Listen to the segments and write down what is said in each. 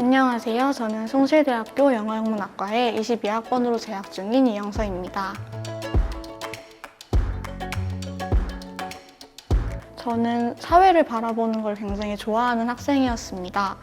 안녕하세요. 저는 숭실대학교 영어영문학과에 22학번으로 재학 중인 이영서입니다. 저는 사회를 바라보는 걸 굉장히 좋아하는 학생이었습니다.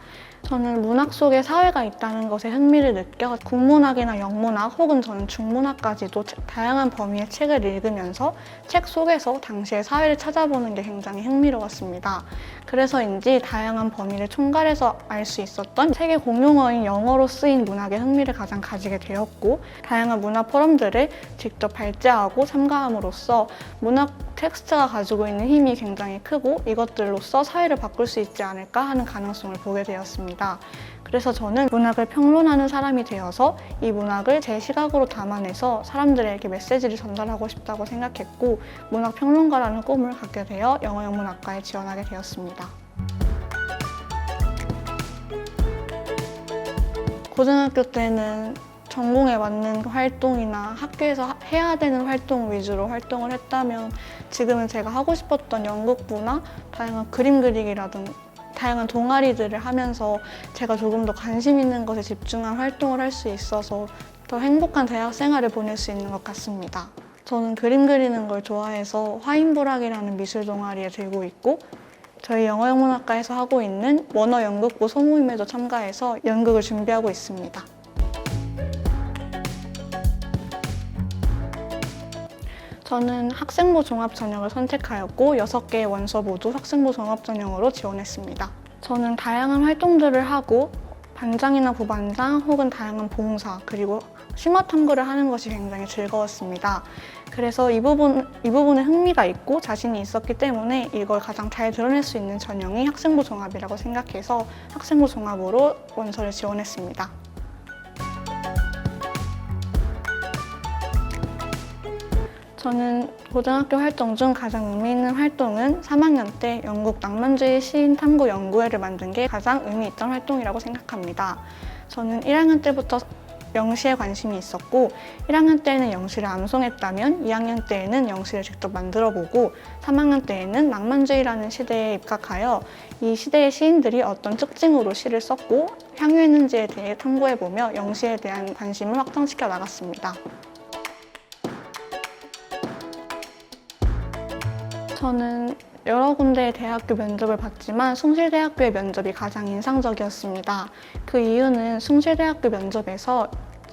저는 문학 속에 사회가 있다는 것에 흥미를 느껴 국문학이나 영문학 혹은 저는 중문학까지도 다양한 범위의 책을 읽으면서 책 속에서 당시의 사회를 찾아보는 게 굉장히 흥미로웠습니다. 그래서인지 다양한 범위를 총괄해서 알 수 있었던 세계 공용어인 영어로 쓰인 문학에 흥미를 가장 가지게 되었고, 다양한 문학 포럼들을 직접 발제하고 참가함으로써 문학 텍스트가 가지고 있는 힘이 굉장히 크고 이것들로써 사회를 바꿀 수 있지 않을까 하는 가능성을 보게 되었습니다. 그래서 저는 문학을 평론하는 사람이 되어서 이 문학을 제 시각으로 담아내서 사람들에게 메시지를 전달하고 싶다고 생각했고, 문학 평론가라는 꿈을 갖게 되어 영어영문학과에 지원하게 되었습니다. 고등학교 때는 전공에 맞는 활동이나 학교에서 해야 되는 활동 위주로 활동을 했다면, 지금은 제가 하고 싶었던 연극부나 다양한 그림 그리기라든가 다양한 동아리들을 하면서 제가 조금 더 관심 있는 것에 집중한 활동을 할 수 있어서 더 행복한 대학 생활을 보낼 수 있는 것 같습니다. 저는 그림 그리는 걸 좋아해서 화인부락이라는 미술 동아리에 들고 있고, 저희 영어영문학과에서 하고 있는 원어 연극부 소모임에도 참가해서 연극을 준비하고 있습니다. 저는 학생부 종합 전형을 선택하였고 6개의 원서 모두 학생부 종합 전형으로 지원했습니다. 저는 다양한 활동들을 하고 반장이나 부반장 혹은 다양한 봉사 그리고 심화 탐구를 하는 것이 굉장히 즐거웠습니다. 그래서 이 부분에 흥미가 있고 자신이 있었기 때문에 이걸 가장 잘 드러낼 수 있는 전형이 학생부 종합이라고 생각해서 학생부 종합으로 원서를 지원했습니다. 저는 고등학교 활동 중 가장 의미 있는 활동은 3학년 때 영국 낭만주의 시인 탐구 연구회를 만든 게 가장 의미 있던 활동이라고 생각합니다. 저는 1학년 때부터 영시에 관심이 있었고 1학년 때에는 영시를 암송했다면 2학년 때에는 영시를 직접 만들어보고 3학년 때에는 낭만주의라는 시대에 입각하여 이 시대의 시인들이 어떤 특징으로 시를 썼고 향유했는지에 대해 탐구해보며 영시에 대한 관심을 확장시켜 나갔습니다. 저는 여러 군데의 대학교 면접을 봤지만 숭실대학교의 면접이 가장 인상적이었습니다. 그 이유는 숭실대학교 면접에서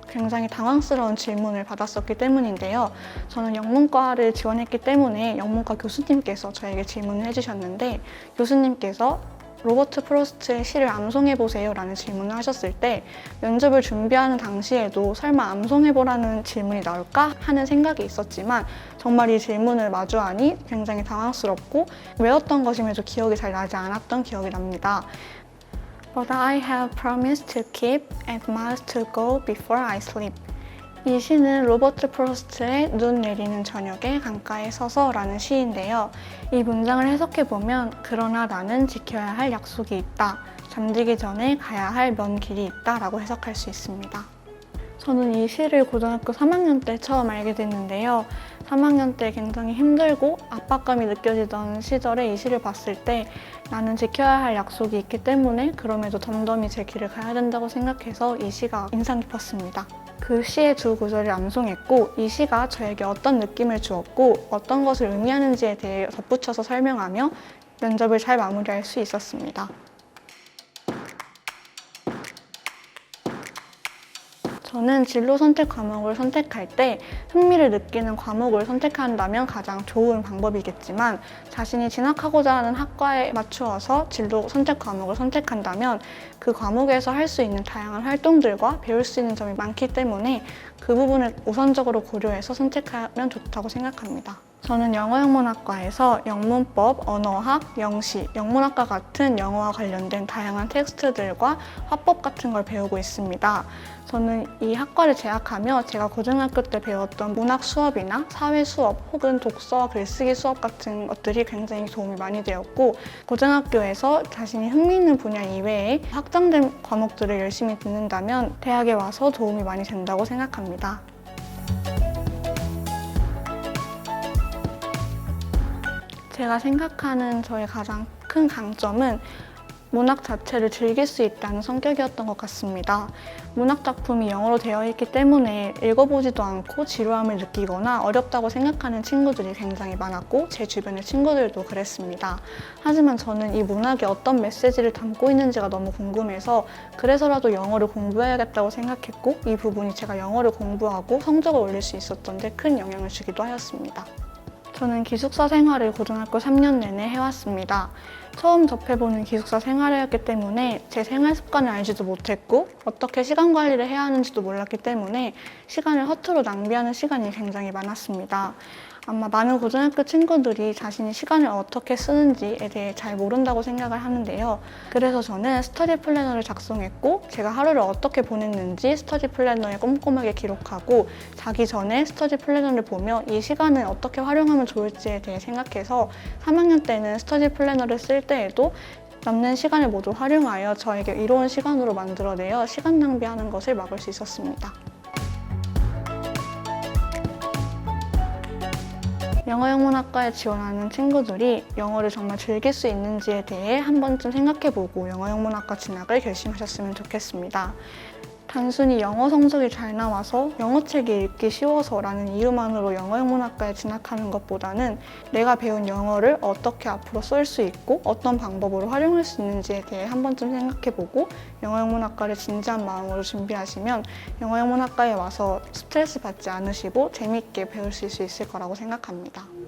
굉장히 당황스러운 질문을 받았었기 때문인데요. 저는 영문과를 지원했기 때문에 영문과 교수님께서 저에게 질문을 해주셨는데, 교수님께서 로버트 프로스트의 시를 암송해보세요 라는 질문을 하셨을 때 면접을 준비하는 당시에도 설마 암송해보라는 질문이 나올까 하는 생각이 있었지만 정말 이 질문을 마주하니 굉장히 당황스럽고 외웠던 것임에도 기억이 잘 나지 않았던 기억이 납니다. But I have promised to keep and miles to go before I sleep. 이 시는 로버트 프로스트의 눈 내리는 저녁에 강가에 서서 라는 시인데요. 이 문장을 해석해보면 그러나 나는 지켜야 할 약속이 있다. 잠들기 전에 가야 할 먼 길이 있다 라고 해석할 수 있습니다. 저는 이 시를 고등학교 3학년 때 처음 알게 됐는데요. 3학년 때 굉장히 힘들고 압박감이 느껴지던 시절에 이 시를 봤을 때 나는 지켜야 할 약속이 있기 때문에 그럼에도 덤덤히 제 길을 가야 된다고 생각해서 이 시가 인상 깊었습니다. 그 시의 두 구절을 암송했고 이 시가 저에게 어떤 느낌을 주었고 어떤 것을 의미하는지에 대해 덧붙여서 설명하며 면접을 잘 마무리할 수 있었습니다. 저는 진로 선택 과목을 선택할 때 흥미를 느끼는 과목을 선택한다면 가장 좋은 방법이겠지만 자신이 진학하고자 하는 학과에 맞추어서 진로 선택 과목을 선택한다면 그 과목에서 할 수 있는 다양한 활동들과 배울 수 있는 점이 많기 때문에 그 부분을 우선적으로 고려해서 선택하면 좋다고 생각합니다. 저는 영어영문학과에서 영문법, 언어학, 영시, 영문학과 같은 영어와 관련된 다양한 텍스트들과 화법 같은 걸 배우고 있습니다. 저는 이 학과를 재학하며 제가 고등학교 때 배웠던 문학 수업이나 사회 수업 혹은 독서와 글쓰기 수업 같은 것들이 굉장히 도움이 많이 되었고, 고등학교에서 자신이 흥미있는 분야 이외에 확장된 과목들을 열심히 듣는다면 대학에 와서 도움이 많이 된다고 생각합니다. 제가 생각하는 저의 가장 큰 강점은 문학 자체를 즐길 수 있다는 성격이었던 것 같습니다. 문학 작품이 영어로 되어 있기 때문에 읽어보지도 않고 지루함을 느끼거나 어렵다고 생각하는 친구들이 굉장히 많았고 제 주변의 친구들도 그랬습니다. 하지만 저는 이 문학이 어떤 메시지를 담고 있는지가 너무 궁금해서 그래서라도 영어를 공부해야겠다고 생각했고 이 부분이 제가 영어를 공부하고 성적을 올릴 수 있었던 데 큰 영향을 주기도 하였습니다. 저는 기숙사 생활을 고등학교 3년 내내 해왔습니다. 처음 접해보는 기숙사 생활이었기 때문에 제 생활 습관을 알지도 못했고 어떻게 시간 관리를 해야 하는지도 몰랐기 때문에 시간을 허투루 낭비하는 시간이 굉장히 많았습니다. 아마 많은 고등학교 친구들이 자신이 시간을 어떻게 쓰는지에 대해 잘 모른다고 생각을 하는데요. 그래서 저는 스터디 플래너를 작성했고 제가 하루를 어떻게 보냈는지 스터디 플래너에 꼼꼼하게 기록하고 자기 전에 스터디 플래너를 보며 이 시간을 어떻게 활용하면 좋을지에 대해 생각해서 3학년 때는 스터디 플래너를 쓸 때에도 남는 시간을 모두 활용하여 저에게 이로운 시간으로 만들어내어 시간 낭비하는 것을 막을 수 있었습니다. 영어영문학과에 지원하는 친구들이 영어를 정말 즐길 수 있는지에 대해 한 번쯤 생각해보고 영어영문학과 진학을 결심하셨으면 좋겠습니다. 단순히 영어 성적이 잘 나와서 영어책이 읽기 쉬워서 라는 이유만으로 영어영문학과에 진학하는 것보다는 내가 배운 영어를 어떻게 앞으로 쓸 수 있고 어떤 방법으로 활용할 수 있는지에 대해 한 번쯤 생각해보고 영어영문학과를 진지한 마음으로 준비하시면 영어영문학과에 와서 스트레스 받지 않으시고 재미있게 배우실 수 있을 거라고 생각합니다.